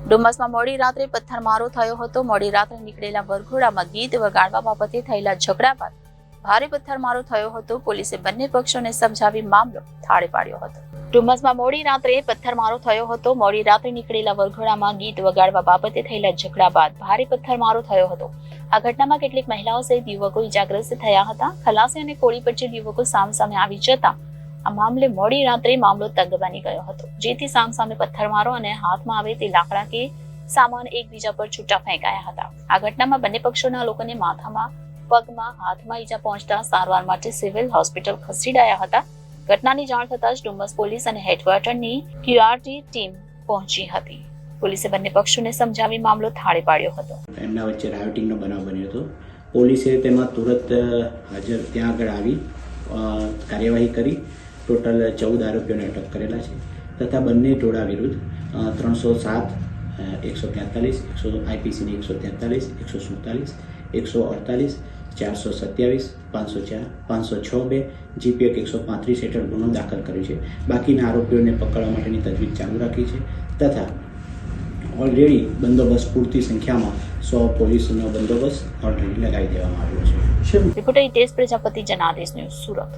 ડુમસમાં મોડી રાત્રે પથ્થરમારો થયો હતો. મોડી રાત્રે નીકળેલા વરઘોડામાં ગીત વગાડવા બાબતે થયેલા ઝઘડા બાદ ભારે પથ્થરમારો થયો હતો. પોલીસે બંને પક્ષોને સમજાવી મામલો થાળે પાડ્યો હતો. ડુમસમાં મોડી રાત્રે પથ્થરમારો થયો હતો. મોડી રાત્રે નીકળેલા વરઘોડામાં ગીત વગાડવા બાબતે થયેલા ઝઘડા બાદ ભારે પથ્થરમારો થયો હતો. આ ઘટનામાં કેટલીક મહિલાઓ સહિત યુવકો ઇજાગ્રસ્ત થયા હતા. ખલાસી અને કોળી પટેલ યુવકો સામસામે આવી જતા આ મામલે મોડી રાત્રે મામલો તંગ બની ગયો હતો, જેથી સામસામે પથ્થરમારો અને હાથમાં આવે તે લાકડા કે સામાન એકબીજા પર છૂટા ફેંકાયા હતા. આ ઘટનામાં બંને પક્ષોના લોકોને માથામાં, પગમાં, હાથમાં ઈજા પહોંચતા સારવાર માટે સિવિલ હોસ્પિટલ ખસેડાયા હતા. ઘટનાની જાણ થતાં જ ડુમસ પોલીસ અને હેડક્વાર્ટરની QRT ટીમ પહોંચી હતી. પોલીસે બંને પક્ષોને સમજાવી મામલો થાળે પાડ્યો હતો. એમના વચ્ચે રાયોટિંગનો બનાવ બન્યો હતો. પોલીસે તેમાં તુરંત હાજર ત્યાં આગળ આવી કાર્યવાહી કરી ટોટલ 14 આરોપીઓને અટક કરેલા છે તથા બંને ટોળા વિરુદ્ધ 307, 143, IPCની 143, 147, 148, 427, 504, 506(2), GPEC 135 હેઠળ ગુનો દાખલ કર્યો છે. બાકીના આરોપીઓને પકડવા માટેની તજવીજ ચાલુ રાખી છે તથા ઓલરેડી બંદોબસ્ત પૂરતી સંખ્યામાં 100 પોલીસનો બંદોબસ્ત ઓલરેડી લગાવી દેવામાં આવ્યો છે. Reporter Hitesh Prajapati, Janadesh news, Surat.